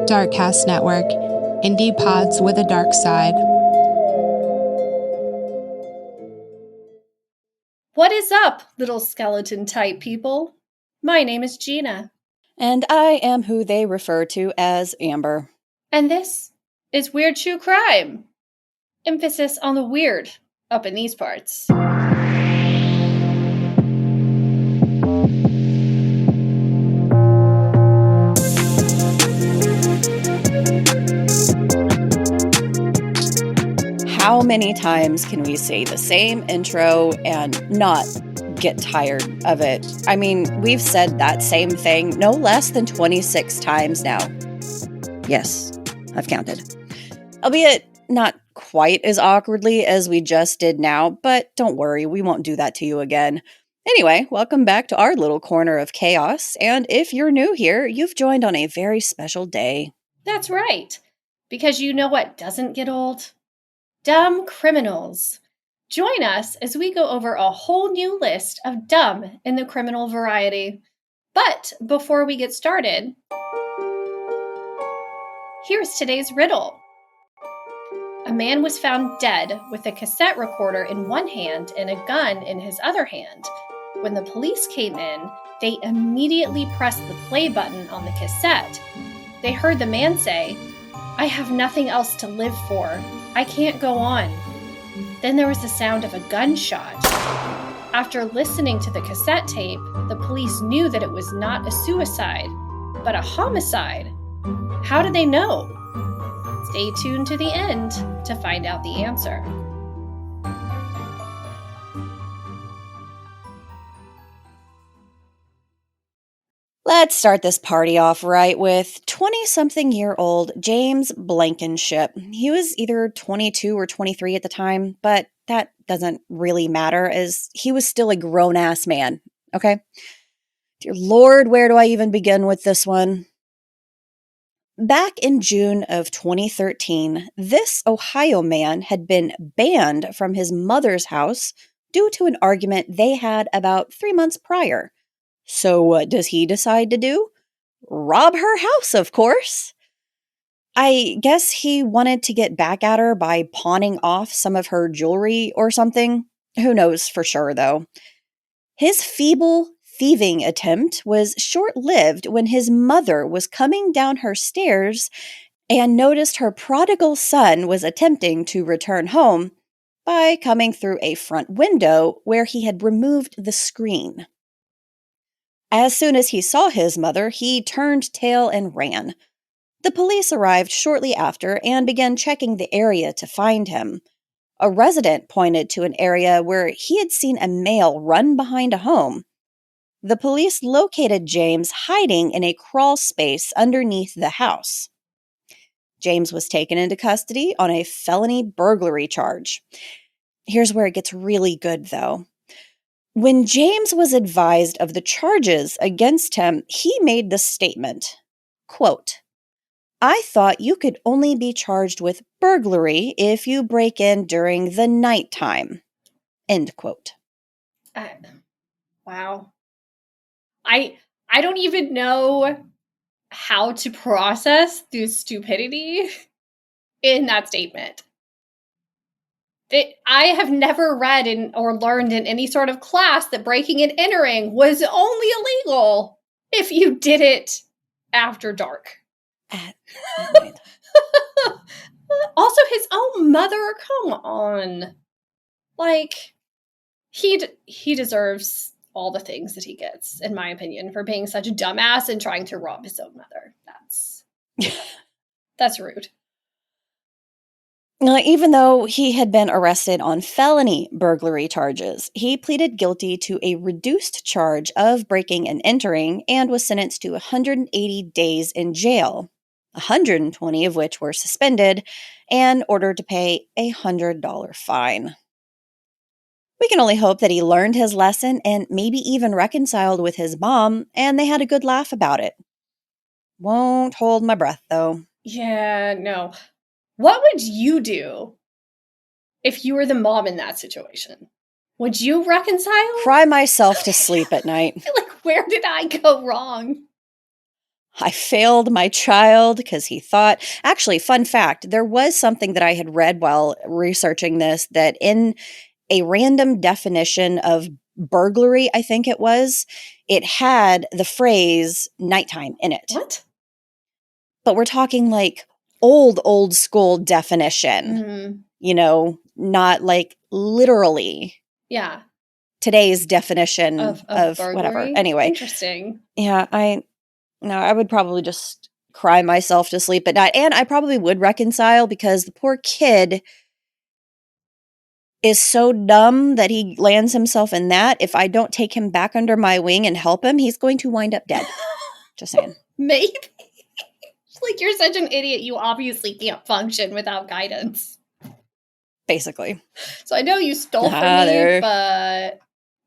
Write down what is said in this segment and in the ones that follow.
Darkcast Network, indie pods with a dark side. What is up, little skeleton-type people? My name is Gina. And I am who they refer to as Amber. And this is Weird True Crime. Emphasis on the weird up in these parts. How many times can we say the same intro and not get tired of it? I mean, we've said that same thing no less than 26 times now. Yes, I've counted. Albeit not quite as awkwardly as we just did now, but don't worry, we won't do that to you again. Anyway, welcome back to our little corner of chaos, and if you're new here, you've joined on a very special day. That's right, because you know what doesn't get old? Dumb criminals. Join us as we go over a whole new list of dumb in the criminal variety. But before we get started, here's today's riddle. A man was found dead with a cassette recorder in one hand and a gun in his other hand. When the police came in, they immediately pressed the play button on the cassette. They heard the man say, "I have nothing else to live for. I can't go on." Then there was the sound of a gunshot. After listening to the cassette tape, the police knew that it was not a suicide, but a homicide. How did they know? Stay tuned to the end to find out the answer. Let's start this party off right with 20-something-year-old James Blankenship. He was either 22 or 23 at the time, but that doesn't really matter as he was still a grown-ass man, okay? Dear Lord, where do I even begin with this one? Back in June of 2013, this Ohio man had been banned from his mother's house due to an argument they had about 3 months prior. So what does he decide to do? Rob her house, of course. I guess he wanted to get back at her by pawning off some of her jewelry or something. Who knows for sure, though. His feeble thieving attempt was short-lived when his mother was coming down her stairs and noticed her prodigal son was attempting to return home by coming through a front window where he had removed the screen. As soon as he saw his mother, he turned tail and ran. The police arrived shortly after and began checking the area to find him. A resident pointed to an area where he had seen a male run behind a home. The police located James hiding in a crawl space underneath the house. James was taken into custody on a felony burglary charge. Here's where it gets really good, though. When James was advised of the charges against him, he made this statement, quote, "I thought you could only be charged with burglary if you break in during the nighttime." End quote. Wow. I don't even know how to process the stupidity in that statement. I have never read or learned in any sort of class that breaking and entering was only illegal if you did it after dark. Also, his own mother, come on. Like, he deserves all the things that he gets, in my opinion, for being such a dumbass and trying to rob his own mother. That's rude. Even though he had been arrested on felony burglary charges, he pleaded guilty to a reduced charge of breaking and entering and was sentenced to 180 days in jail, 120 of which were suspended, and ordered to pay a $100 fine. We can only hope that he learned his lesson and maybe even reconciled with his mom, and they had a good laugh about it. Won't hold my breath, though. Yeah, no. What would you do if you were the mom in that situation? Would you reconcile? Cry myself to sleep at night. Like, where did I go wrong? I failed my child because he thought. Actually, fun fact, there was something that I had read while researching this that in a random definition of burglary, I think it had the phrase nighttime in it. What? But we're talking like old school definition, not like literally Yeah. today's definition Of of whatever. burglary? Anyway, Interesting. yeah, I would probably just cry myself to sleep at night. And I probably would reconcile because the poor kid is so dumb that he lands himself in that. If I don't take him back under my wing and help him, he's going to wind up dead. Just saying. Maybe. Like, you're such an idiot. You obviously can't function without guidance. Basically. So I know you stole from me, but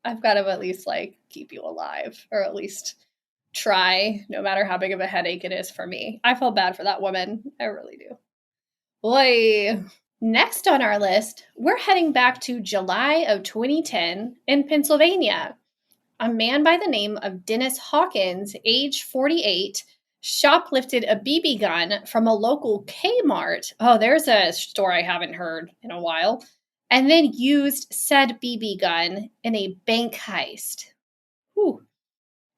I've got to at least, like, keep you alive. Or at least try, no matter how big of a headache it is for me. I feel bad for that woman. I really do. Boy. Next on our list, we're heading back to July of 2010 in Pennsylvania. A man by the name of Dennis Hawkins, age 48, shoplifted a BB gun from a local Kmart. Oh, there's a store I haven't heard in a while. And then used said BB gun in a bank heist. Whew.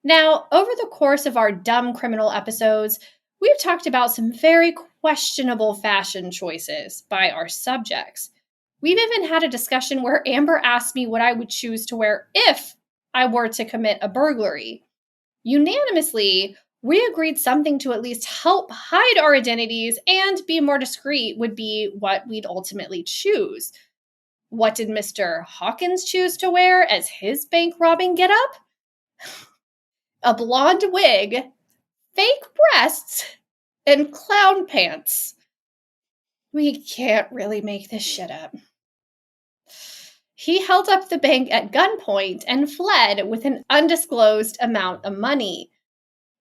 Now, over the course of our dumb criminal episodes, we've talked about some very questionable fashion choices by our subjects. We've even had a discussion where Amber asked me what I would choose to wear if I were to commit a burglary. Unanimously, we agreed something to at least help hide our identities and be more discreet would be what we'd ultimately choose. What did Mr. Hawkins choose to wear as his bank robbing getup? A blonde wig, fake breasts, and clown pants. We can't really make this shit up. He held up the bank at gunpoint and fled with an undisclosed amount of money.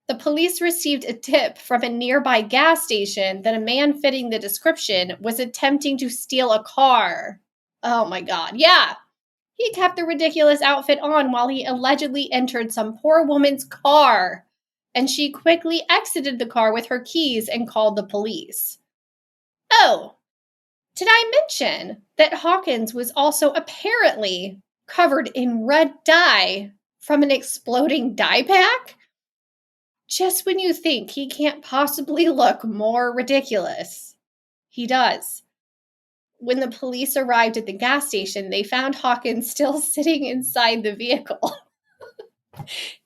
The police received a tip from a nearby gas station that a man fitting the description was attempting to steal a car. Oh my God, yeah. He kept the ridiculous outfit on while he allegedly entered some poor woman's car, and she quickly exited the car with her keys and called the police. Oh, did I mention that Hawkins was also apparently covered in red dye from an exploding dye pack? Just when you think he can't possibly look more ridiculous, he does. When the police arrived at the gas station, they found Hawkins still sitting inside the vehicle.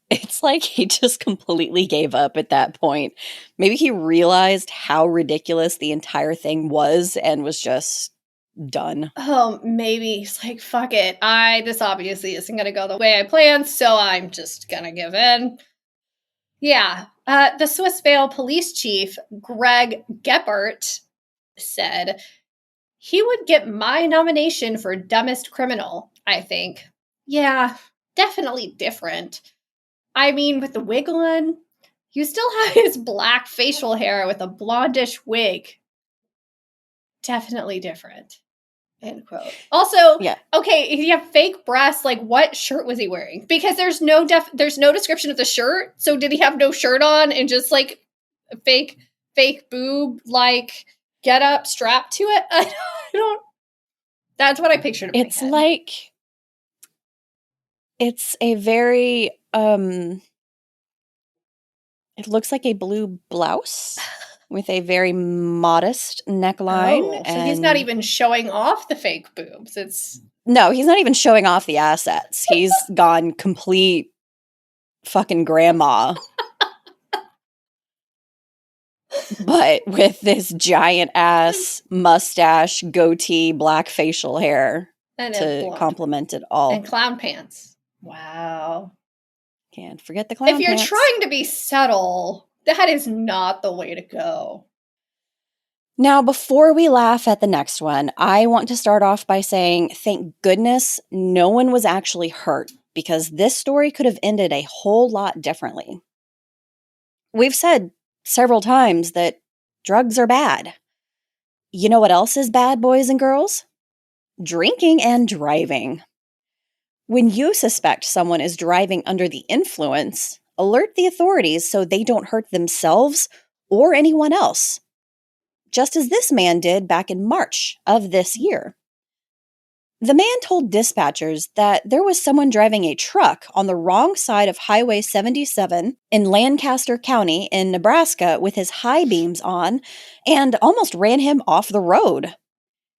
It's like he just completely gave up at that point. Maybe he realized how ridiculous the entire thing was and was just done. Oh, maybe he's like, fuck it. This obviously isn't going to go the way I planned, so I'm just going to give in. Yeah. The Swissvale police chief, Greg Geppert, said, he would get my nomination for dumbest criminal, I think. Yeah, definitely different. I mean, with the wig on, you still have his black facial hair with a blondish wig. Definitely different. End quote. Also, yeah. Okay, if you have fake breasts, like what shirt was he wearing? Because there's no description of the shirt. So did he have no shirt on and just like a fake boob like get up strapped to it? I don't. That's what I pictured. It's like it's a very it looks like a blue blouse with a very modest neckline. Oh, so he's not even showing off the fake boobs. No, he's not even showing off the assets. He's gone complete fucking grandma. But with this giant ass mustache, goatee, black facial hair and to complement it all. And clown pants. Wow. Can't forget the clown pants. If you're trying to be subtle, that is not the way to go. Now, before we laugh at the next one, I want to start off by saying, thank goodness no one was actually hurt, because this story could have ended a whole lot differently. We've said several times that drugs are bad. You know what else is bad, boys and girls? Drinking and driving. When you suspect someone is driving under the influence, alert the authorities so they don't hurt themselves or anyone else, just as this man did back in March of this year. The man told dispatchers that there was someone driving a truck on the wrong side of Highway 77 in Lancaster County in Nebraska with his high beams on and almost ran him off the road.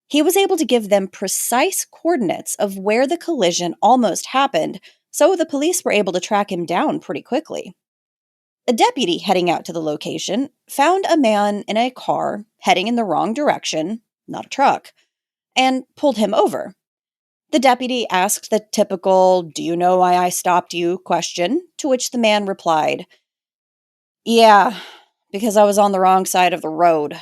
He was able to give them precise coordinates of where the collision almost happened, so the police were able to track him down pretty quickly. A deputy heading out to the location found a man in a car heading in the wrong direction, not a truck, and pulled him over. The deputy asked the typical, "Do you know why I stopped you?" question, to which the man replied, "Yeah, because I was on the wrong side of the road."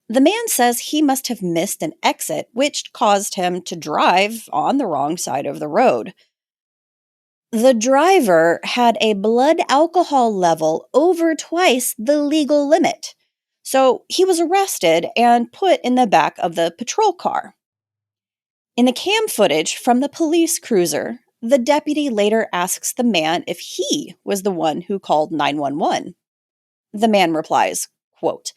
The man says he must have missed an exit, which caused him to drive on the wrong side of the road. The driver had a blood alcohol level over twice the legal limit, so he was arrested and put in the back of the patrol car. In the cam footage from the police cruiser, the deputy later asks the man if he was the one who called 911. The man replies, quote,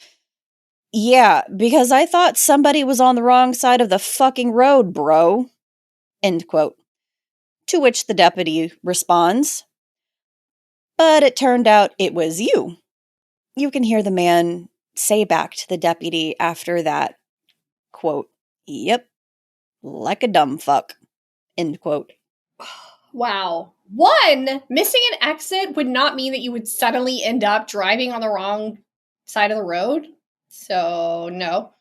"Yeah, because I thought somebody was on the wrong side of the fucking road, bro." End quote. To which the deputy responds, "But it turned out it was you." You can hear the man say back to the deputy after that, quote, "Yep, like a dumb fuck." End quote. Wow. One, missing an exit would not mean that you would suddenly end up driving on the wrong side of the road. So, no.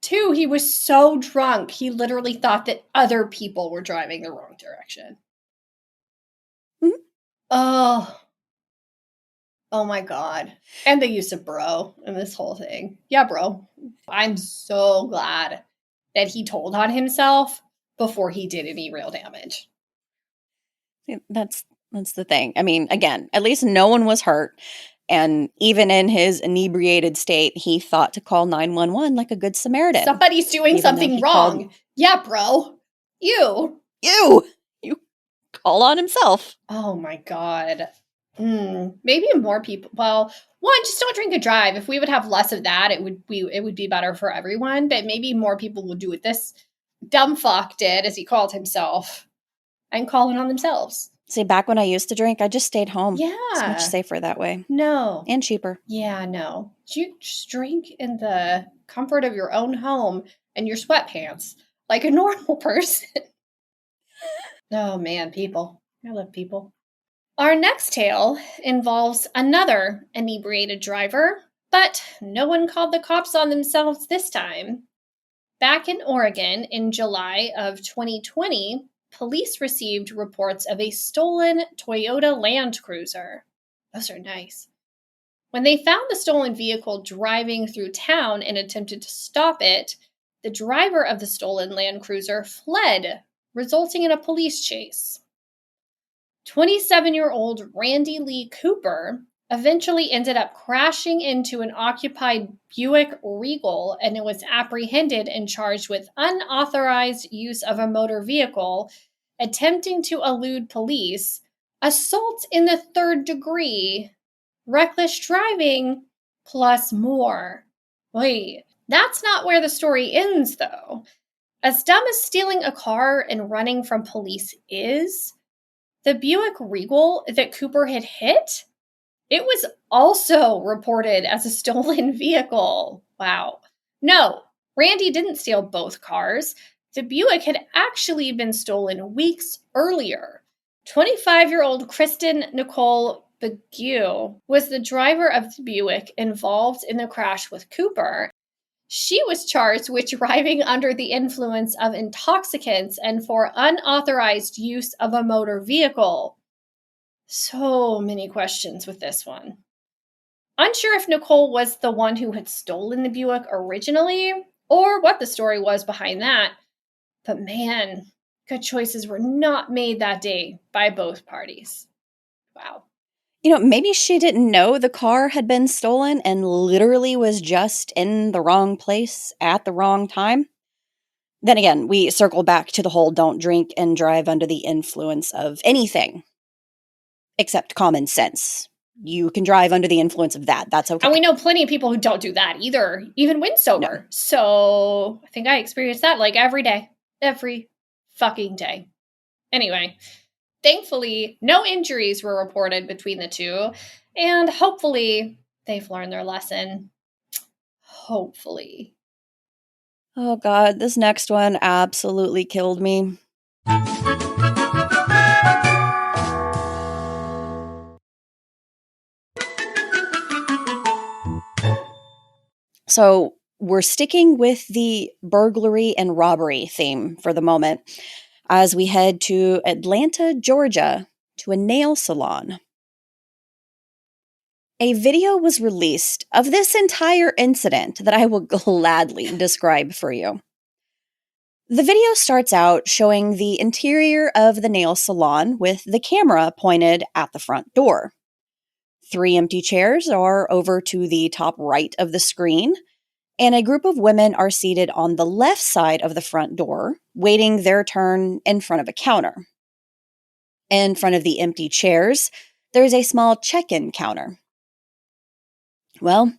Two, he was so drunk, he literally thought that other people were driving the wrong direction. Mm-hmm. Oh my God. And the use of bro in this whole thing. Yeah, bro. I'm so glad that he told on himself before he did any real damage. That's the thing. I mean, again, at least no one was hurt. And even in his inebriated state, he thought to call 911 like a good Samaritan. Somebody's doing something wrong. Yeah, bro. You call on himself. Oh my God. Maybe more people. Well, one, just don't drink and drive. If we would have less of that, it would be better for everyone. But maybe more people will do what this dumb fuck did, as he called himself, and calling on themselves. See, back when I used to drink, I just stayed home. Yeah. It's much safer that way. No. And cheaper. Yeah, no. You just drink in the comfort of your own home and your sweatpants like a normal person. Oh man, people. I love people. Our next tale involves another inebriated driver, but no one called the cops on themselves this time. Back in Oregon in July of 2020, police received reports of a stolen Toyota Land Cruiser. Those are nice. When they found the stolen vehicle driving through town and attempted to stop it, the driver of the stolen Land Cruiser fled, resulting in a police chase. 27-year-old Randy Lee Cooper eventually ended up crashing into an occupied Buick Regal and was apprehended and charged with unauthorized use of a motor vehicle, attempting to elude police, assault in the third degree, reckless driving, plus more. Wait, that's not where the story ends, though. As dumb as stealing a car and running from police is, the Buick Regal that Cooper had hit, it was also reported as a stolen vehicle. Wow. No, Randy didn't steal both cars. The Buick had actually been stolen weeks earlier. 25-year-old Kristen Nicole Begue was the driver of the Buick involved in the crash with Cooper. She was charged with driving under the influence of intoxicants and for unauthorized use of a motor vehicle. So many questions with this one. Unsure if Nicole was the one who had stolen the Buick originally, or what the story was behind that. But man, good choices were not made that day by both parties. Wow. Maybe she didn't know the car had been stolen and literally was just in the wrong place at the wrong time. Then again, we circle back to the whole don't drink and drive under the influence of anything except common sense. you can drive under the influence of that. That's okay. And we know plenty of people who don't do that either, even when sober. No. So I think I experience that like every day. Every fucking day. Anyway, thankfully, no injuries were reported between the two. And hopefully, they've learned their lesson. Hopefully. Oh, God, this next one absolutely killed me. So we're sticking with the burglary and robbery theme for the moment as we head to Atlanta, Georgia, to a nail salon. A video was released of this entire incident that I will gladly describe for you. The video starts out showing the interior of the nail salon with the camera pointed at the front door. 3 empty chairs are over to the top right of the screen, and a group of women are seated on the left side of the front door, waiting their turn in front of a counter. In front of the empty chairs, there's a small check-in counter. Well,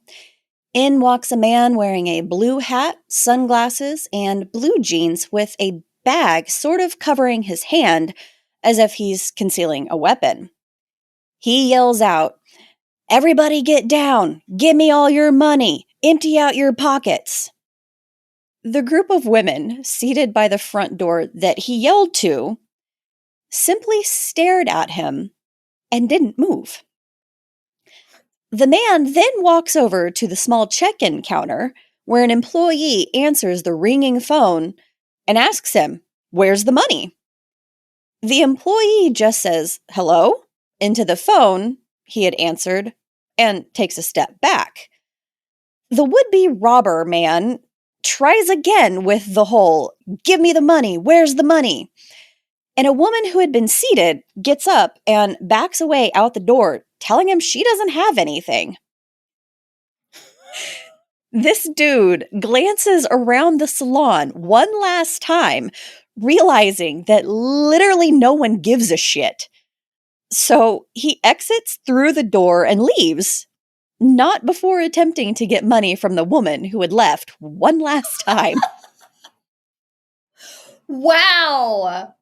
in walks a man wearing a blue hat, sunglasses, and blue jeans with a bag sort of covering his hand as if he's concealing a weapon. He yells out, "Everybody get down! Give me all your money! Empty out your pockets!" The group of women seated by the front door that he yelled to simply stared at him and didn't move. The man then walks over to the small check-in counter where an employee answers the ringing phone and asks him, "Where's the money?" The employee just says, "Hello?" into the phone he had answered and takes a step back. The would-be robber man tries again with the whole, "Give me the money, where's the money?" And a woman who had been seated gets up and backs away out the door, telling him she doesn't have anything. This dude glances around the salon one last time, realizing that literally no one gives a shit. So he exits through the door and leaves, not before attempting to get money from the woman who had left one last time. Wow.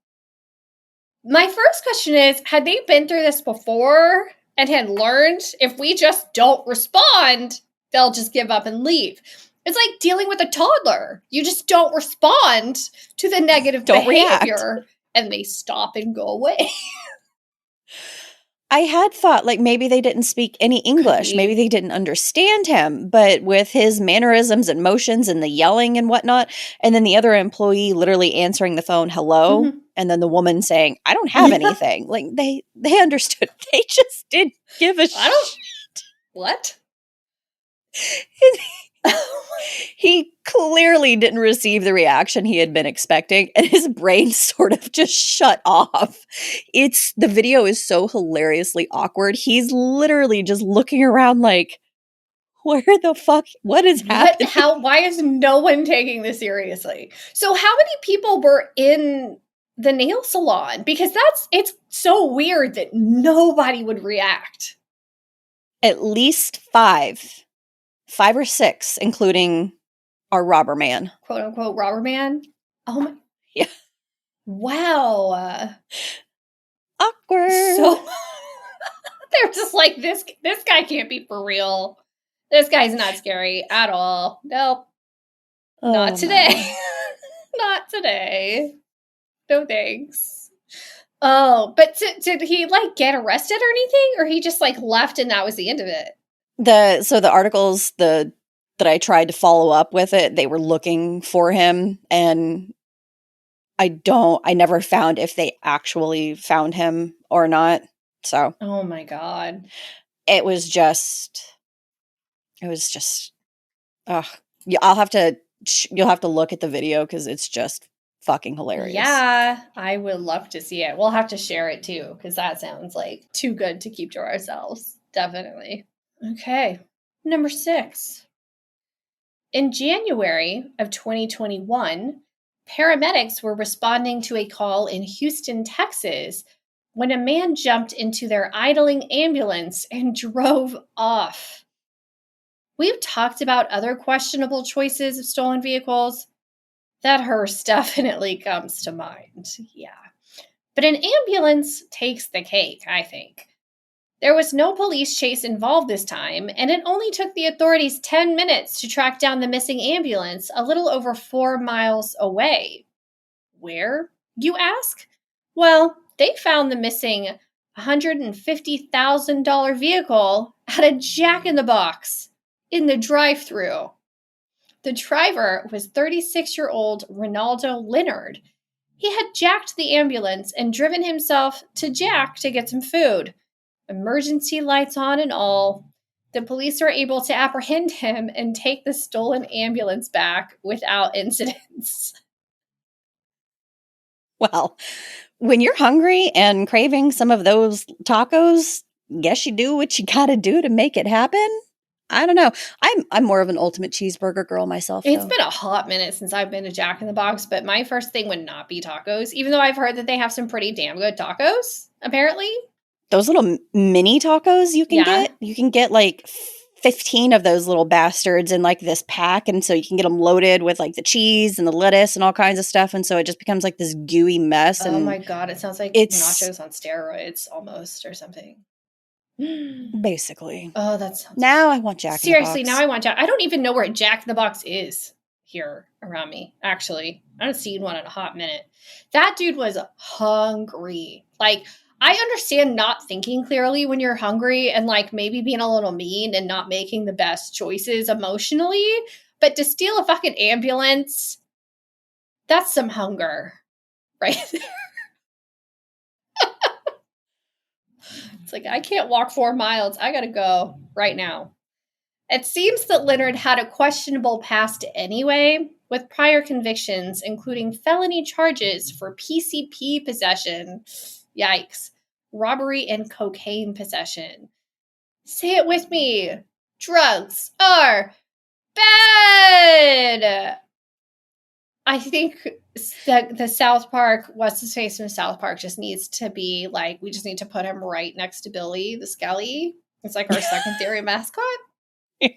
My first question is, had they been through this before and had learned if we just don't respond, they'll just give up and leave? It's like dealing with a toddler. You just don't respond to the negative behavior react. And they stop and go away. I had thought like maybe they didn't speak any English. Maybe they didn't understand him, but with his mannerisms and motions and the yelling and whatnot, and then the other employee literally answering the phone, "Hello," and then the woman saying, "I don't have anything." Like they understood. They just didn't give a shit. What? He clearly didn't receive the reaction he had been expecting, and his brain sort of just shut off. The video is so hilariously awkward. He's literally just looking around like, where the fuck, what is happening? Why is no one taking this seriously? So how many people were in the nail salon? Because it's so weird that nobody would react. At least 5 or 6, including our robber man. "Quote unquote robber man." Oh my. Yeah. Wow. Awkward. So they're just like, this guy can't be for real. This guy's not scary at all. Nope. Not today. Not today. No thanks. Oh, but did he like get arrested or anything? Or he just like left and that was the end of it? The articles that I tried to follow up with it, they were looking for him, and I never found if they actually found him or not. So, oh my God. It was just ugh. You'll have to look at the video because it's just fucking hilarious. Yeah, I would love to see it. We'll have to share it too, because that sounds like too good to keep to ourselves. Definitely. Okay. Number 6. In January of 2021, paramedics were responding to a call in Houston, Texas, when a man jumped into their idling ambulance and drove off. We've talked about other questionable choices of stolen vehicles. That hearse definitely comes to mind. Yeah. But an ambulance takes the cake, I think. There was no police chase involved this time, and it only took the authorities 10 minutes to track down the missing ambulance a little over 4 miles away. Where, you ask? Well, they found the missing $150,000 vehicle at a Jack in the Box in the drive-thru. The driver was 36-year-old Ronaldo Leonard. He had jacked the ambulance and driven himself to Jack to get some food. Emergency lights on and all. The police were able to apprehend him and take the stolen ambulance back without incidents. Well, when you're hungry and craving some of those tacos, guess you do what you gotta do to make it happen. I don't know. I'm more of an ultimate cheeseburger girl myself. It's though. been a hot minute since I've been to Jack in the Box, but my first thing would not be tacos, even though I've heard that they have some pretty damn good tacos, apparently. Those little mini tacos you can get. You can get like 15 of those little bastards in like this pack, and so you can get them loaded with like the cheese and the lettuce and all kinds of stuff, and so it just becomes like this gooey mess. Oh and my god, it sounds like it's nachos on steroids almost or something. basically. Oh, that sounds Now I want Jack seriously, in the Box. now I want Jack. I don't even know where Jack in the Box is here around me, actually. I haven't seen one in a hot minute. That dude was hungry. Like, I understand not thinking clearly when you're hungry and like maybe being a little mean and not making the best choices emotionally, but to steal a fucking ambulance, that's some hunger right there. It's like, I can't walk 4 miles. I gotta go right now. It seems that Leonard had a questionable past anyway, with prior convictions, including felony charges for PCP possession. Yikes. Robbery and cocaine possession. Say it with me. Drugs are bad. I think that the South Park, what's his face from South Park, just needs to be like, we just need to put him right next to Billy the Skelly. It's like our secondary mascot. Yeah.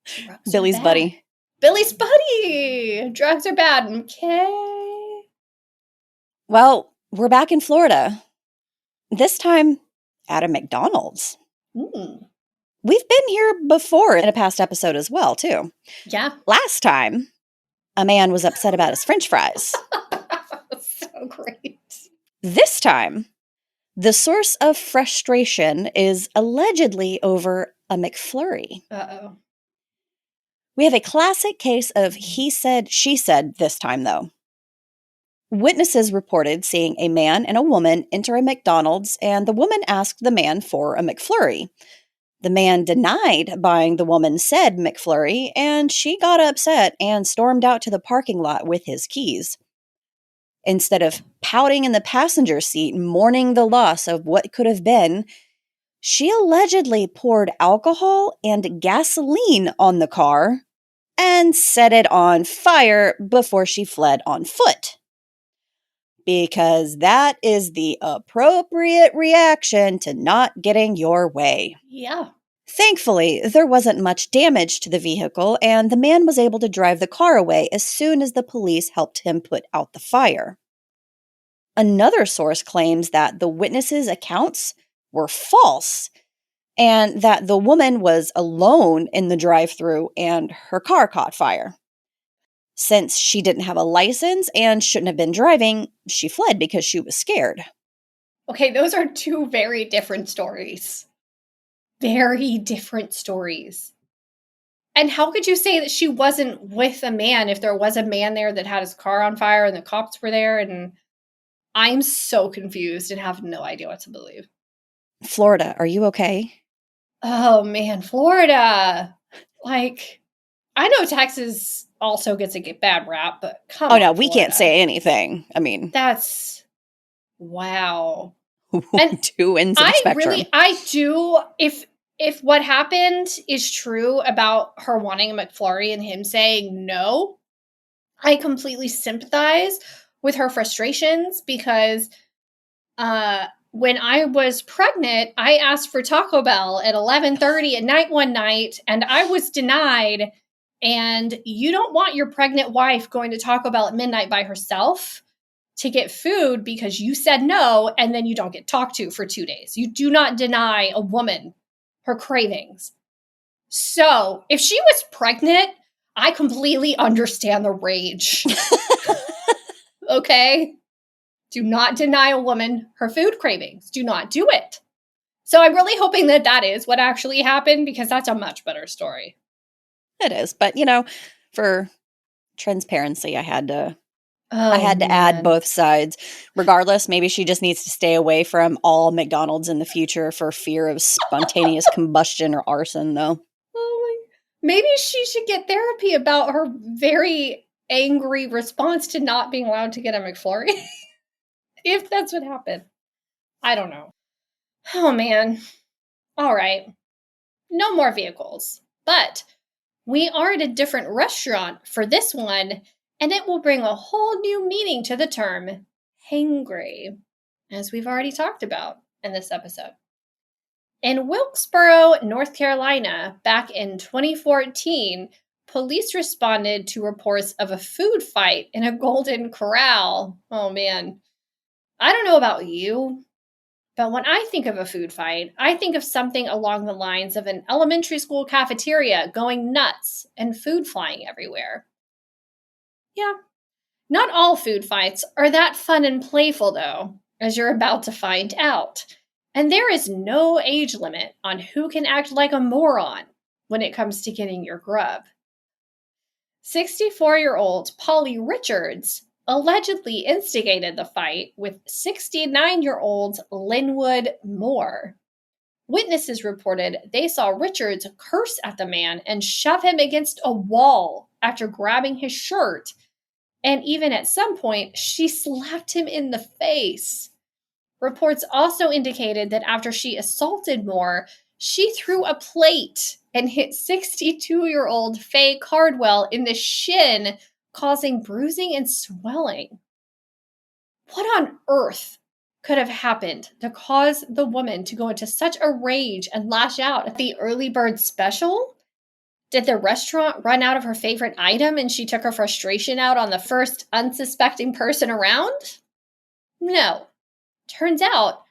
Drugs Billy's are bad. buddy. Billy's buddy. Drugs are bad. Okay. Well, we're back in Florida. This time at a McDonald's. Mm. We've been here before in a past episode as well, too. Yeah. Last time, a man was upset about his French fries. So great. This time, the source of frustration is allegedly over a McFlurry. Uh-oh. We have a classic case of he said, she said this time, though. Witnesses reported seeing a man and a woman enter a McDonald's, and the woman asked the man for a McFlurry. The man denied buying the woman's said McFlurry, and she got upset and stormed out to the parking lot with his keys. Instead of pouting in the passenger seat, mourning the loss of what could have been, she allegedly poured alcohol and gasoline on the car and set it on fire before she fled on foot. Because that is the appropriate reaction to not getting your way. Yeah. Thankfully, there wasn't much damage to the vehicle, and the man was able to drive the car away as soon as the police helped him put out the fire. Another source claims that the witnesses' accounts were false, and that the woman was alone in the drive-thru and her car caught fire. Since she didn't have a license and shouldn't have been driving, she fled because she was scared. Okay, those are two very different stories. Very different stories. And how could you say that she wasn't with a man if there was a man there that had his car on fire and the cops were there? And I'm so confused and have no idea what to believe. Florida, are you okay? Oh man, Florida. Like, I know Texas also gets a bad rap, but come on. Oh no, we Florida. can't say anything. I mean, That's wow. And two ends of the spectrum. I do. If what happened is true about her wanting a McFlurry and him saying no, I completely sympathize with her frustrations because when I was pregnant, I asked for Taco Bell at 11:30 at night one night, and I was denied. And you don't want your pregnant wife going to Taco Bell at midnight by herself to get food because you said no, and then you don't get talked to for 2 days. You do not deny a woman her cravings. So if she was pregnant, I completely understand the rage. Okay? Do not deny a woman her food cravings. Do not do it. So I'm really hoping that that is what actually happened, because that's a much better story. It is. But, for transparency, I had to add both sides. Regardless, maybe she just needs to stay away from all McDonald's in the future for fear of spontaneous combustion or arson, though. Maybe she should get therapy about her very angry response to not being allowed to get a McFlurry. If that's what happened. I don't know. Oh, man. All right. No more vehicles. But we are at a different restaurant for this one, and it will bring a whole new meaning to the term hangry, as we've already talked about in this episode. In Wilkesboro, North Carolina, back in 2014, police responded to reports of a food fight in a Golden Corral. Oh, man. I don't know about you, but when I think of a food fight, I think of something along the lines of an elementary school cafeteria going nuts and food flying everywhere. Yeah, not all food fights are that fun and playful, though, as you're about to find out. And there is no age limit on who can act like a moron when it comes to getting your grub. 64-year-old Polly Richards allegedly instigated the fight with 69-year-old Linwood Moore. Witnesses reported they saw Richards curse at the man and shove him against a wall after grabbing his shirt, and even at some point, she slapped him in the face. Reports also indicated that after she assaulted Moore, she threw a plate and hit 62-year-old Faye Cardwell in the shin, causing bruising and swelling. What on earth could have happened to cause the woman to go into such a rage and lash out at the early bird special? Did the restaurant run out of her favorite item and she took her frustration out on the first unsuspecting person around? No. Turns out,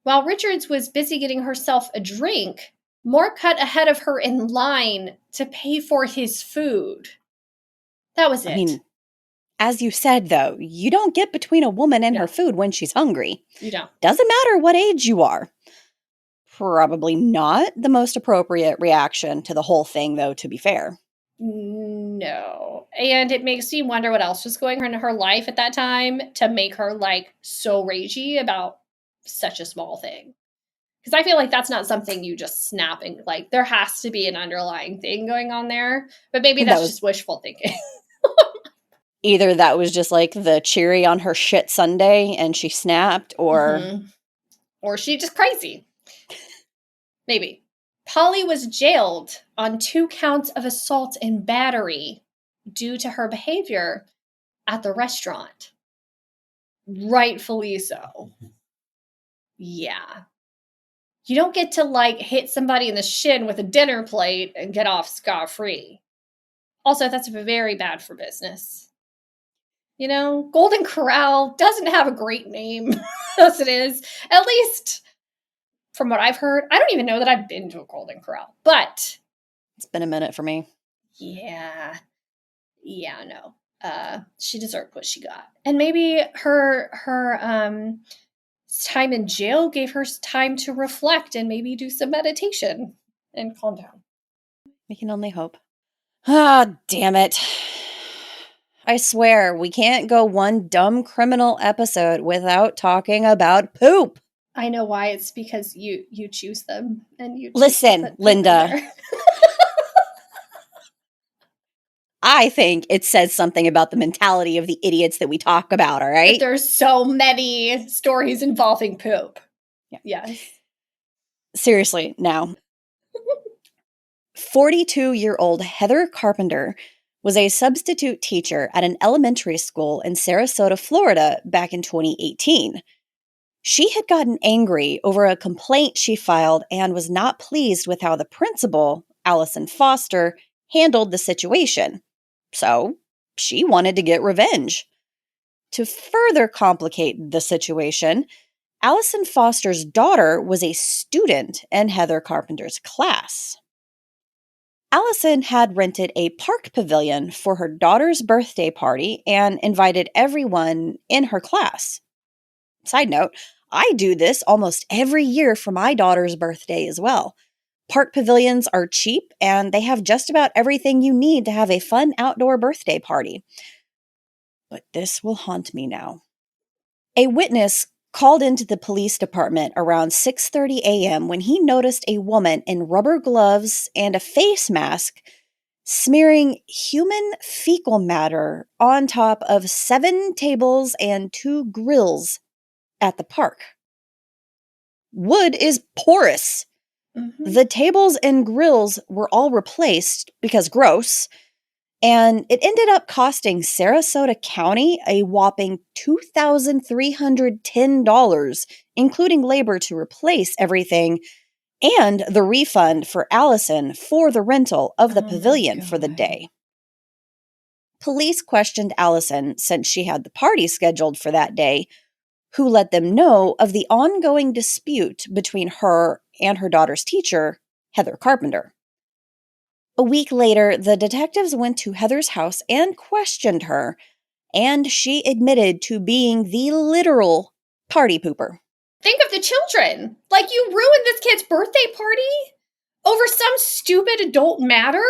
while Richards was busy getting herself a drink, Moore cut ahead of her in line to pay for his food. That was it. I mean, as you said, though, you don't get between a woman and her food when she's hungry. You don't. Doesn't matter what age you are. Probably not the most appropriate reaction to the whole thing, though, to be fair. No. And it makes me wonder what else was going on in her life at that time to make her, so ragey about such a small thing. Because I feel like that's not something you just snap and, there has to be an underlying thing going on there. But maybe that's just wishful thinking. Either that was just, the cherry on her shit sundae and she snapped, or... Mm-hmm. Or she just crazy. Maybe. Polly was jailed on 2 counts of assault and battery due to her behavior at the restaurant. Rightfully so. Yeah. You don't get to, hit somebody in the shin with a dinner plate and get off scot-free. Also, that's very bad for business. Golden Corral doesn't have a great name as it is. At least... from what I've heard, I don't even know that I've been to a Golden Corral, but... it's been a minute for me. Yeah, no. She deserved what she got. And maybe her time in jail gave her time to reflect and maybe do some meditation and calm down. We can only hope. Ah, damn it. I swear, we can't go one dumb criminal episode without talking about poop. I know why. It's because you choose them and you listen, Linda. I think it says something about the mentality of the idiots that we talk about, all right? But there's so many stories involving poop. Yeah. Yes. Seriously, now. 42-year-old Heather Carpenter was a substitute teacher at an elementary school in Sarasota, Florida back in 2018. She had gotten angry over a complaint she filed and was not pleased with how the principal, Allison Foster, handled the situation. So she wanted to get revenge. To further complicate the situation, Allison Foster's daughter was a student in Heather Carpenter's class. Allison had rented a park pavilion for her daughter's birthday party and invited everyone in her class. Side note, I do this almost every year for my daughter's birthday as well. Park pavilions are cheap and they have just about everything you need to have a fun outdoor birthday party. But this will haunt me now. A witness called into the police department around 6:30 a.m. when he noticed a woman in rubber gloves and a face mask smearing human fecal matter on top of 7 tables and 2 grills at the park. Wood is porous. Mm-hmm. The tables and grills were all replaced because gross, and it ended up costing Sarasota County a whopping $2,310, including labor to replace everything and the refund for Allison for the rental of the pavilion for the day. Police questioned Allison since she had the party scheduled for that day, who let them know of the ongoing dispute between her and her daughter's teacher, Heather Carpenter. A week later, the detectives went to Heather's house and questioned her, and she admitted to being the literal party pooper. Think of the children. Like, you ruined this kid's birthday party over some stupid adult matter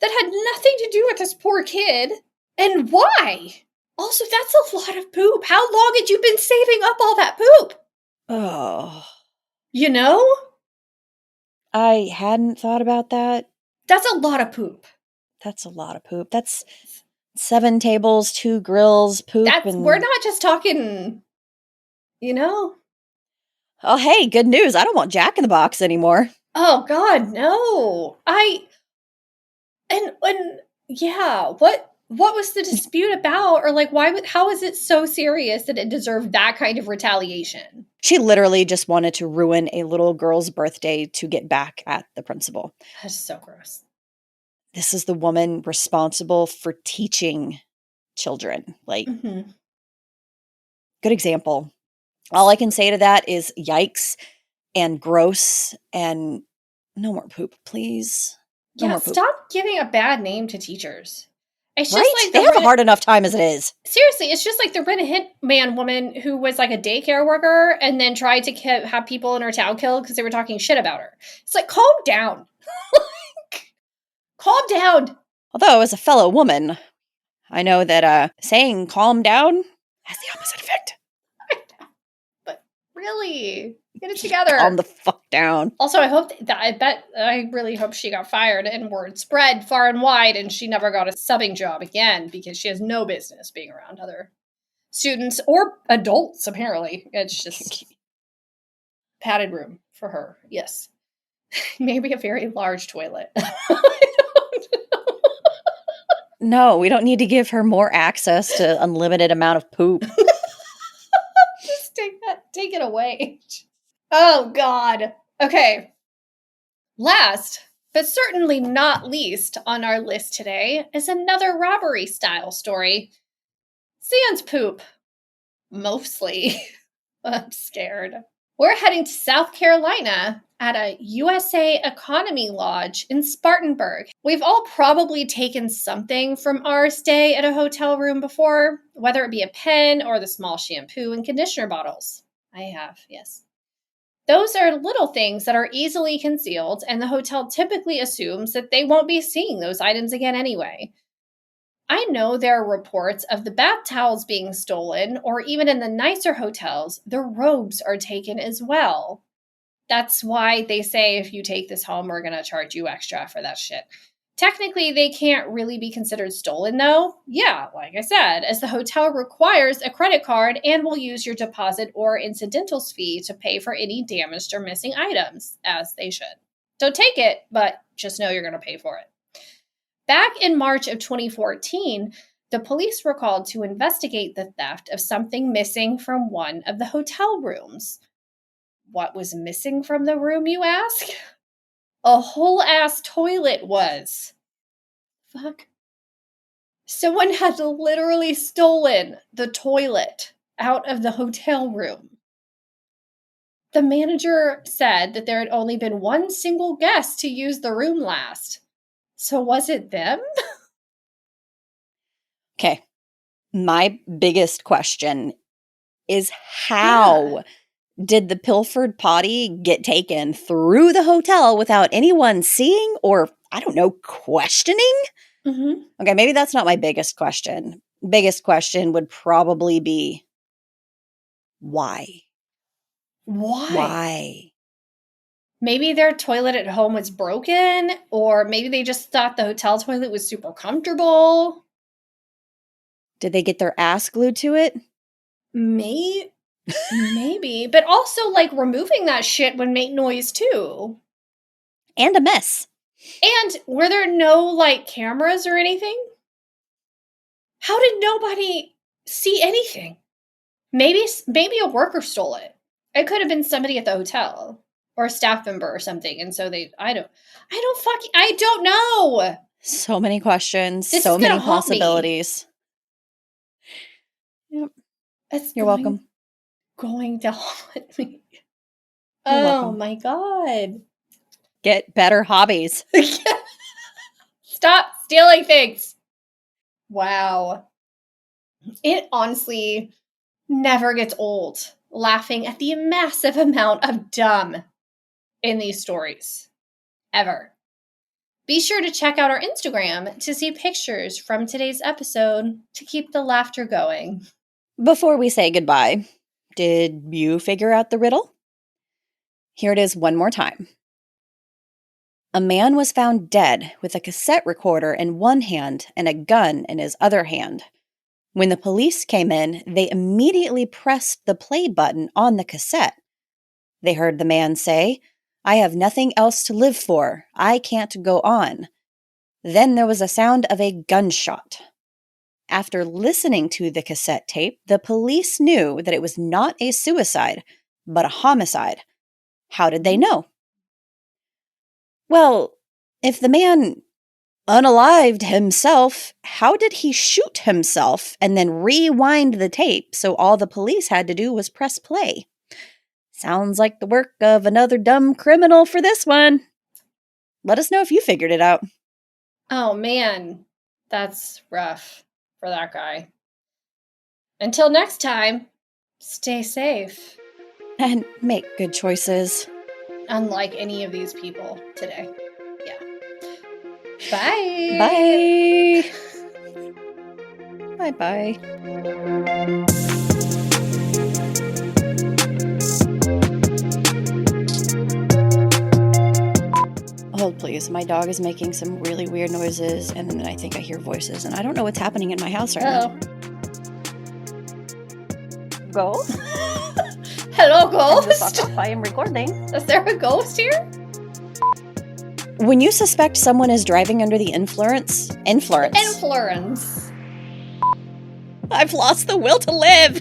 that had nothing to do with this poor kid. And why? Also, that's a lot of poop. How long had you been saving up all that poop? Oh. You know? I hadn't thought about that. That's a lot of poop. That's a lot of poop. That's 7 tables, 2 grills, poop. We're not just talking, you know? Oh, hey, good news. I don't want Jack in the Box anymore. Oh, God, no. Yeah, what was the dispute about? Or, like, how is it so serious that it deserved that kind of retaliation? She literally just wanted to ruin a little girl's birthday to get back at the principal. That's so gross. This is the woman responsible for teaching children. Like, good example. All I can say to that is yikes and gross and no more poop, please. No more poop. Stop giving a bad name to teachers. It's right? just like they have a hard enough time as it is. Seriously, it's just like the Rent a Hitman woman who was like a daycare worker and then tried to have people in her town killed because they were talking shit about her. It's like, calm down. Calm down. Although, as a fellow woman, I know that saying calm down has the opposite effect. But really, get it together. Calm the fuck down. Also, I really hope she got fired and word spread far and wide and she never got a subbing job again because she has no business being around other students or adults, apparently. It's just padded room for her. Yes. Maybe a very large toilet. No, we don't need to give her more access to unlimited amount of poop. Just take it away. Oh, God. Okay. Last, but certainly not least on our list today is another robbery-style story. Sans poop. Mostly. I'm scared. We're heading to South Carolina at a USA Economy Lodge in Spartanburg. We've all probably taken something from our stay at a hotel room before, whether it be a pen or the small shampoo and conditioner bottles. I have, yes. Those are little things that are easily concealed, and the hotel typically assumes that they won't be seeing those items again anyway. I know there are reports of the bath towels being stolen, or even in the nicer hotels, the robes are taken as well. That's why they say if you take this home, we're going to charge you extra for that shit. Technically, they can't really be considered stolen, though. Yeah, like I said, as the hotel requires a credit card and will use your deposit or incidentals fee to pay for any damaged or missing items, as they should. So take it, but just know you're going to pay for it. Back in March of 2014, The police were called to investigate the theft of something missing from one of the hotel rooms. What was missing from the room, you ask? A whole ass toilet was. Fuck. Someone had literally stolen the toilet out of the hotel room. The manager said that there had only been one single guest to use the room last. So was it them? Okay. My biggest question is how did the pilfered potty get taken through the hotel without anyone seeing or, I don't know, questioning? Mm-hmm. Okay, maybe that's not my biggest question. Biggest question would probably be, why? Why? Maybe their toilet at home was broken, or maybe they just thought the hotel toilet was super comfortable. Did they get their ass glued to it? Maybe. But also, like, removing that shit would make noise, too. And a mess. And were there no, like, cameras or anything? How did nobody see anything? Maybe a worker stole it. It could have been somebody at the hotel or a staff member or something. And so I don't know. So many questions, This so is gonna many haunt me. possibilities. Yep. You're welcome. Going to haunt me. You're welcome. My God. Get better hobbies. Stop stealing things. Wow. It honestly never gets old laughing at the massive amount of dumb in these stories. Ever. Be sure to check out our Instagram to see pictures from today's episode to keep the laughter going. Before we say goodbye, did you figure out the riddle? Here it is one more time. A man was found dead with a cassette recorder in one hand and a gun in his other hand. When the police came in, they immediately pressed the play button on the cassette. They heard the man say, "I have nothing else to live for. I can't go on." Then there was a sound of a gunshot. After listening to the cassette tape, the police knew that it was not a suicide, but a homicide. How did they know? Well, if the man unalived himself, how did he shoot himself and then rewind the tape so all the police had to do was press play? Sounds like the work of another dumb criminal for this one. Let us know if you figured it out. Oh man, that's rough for that guy. Until next time, stay safe. And make good choices. Unlike any of these people today. Yeah. Bye. Bye. Bye-bye. Hold, please. My dog is making some really weird noises, and then I think I hear voices, and I don't know what's happening in my house right now. Ghost? Hello, ghost? Fuck off, I am recording. Is there a ghost here? When you suspect someone is driving under the influence. Influence. I've lost the will to live.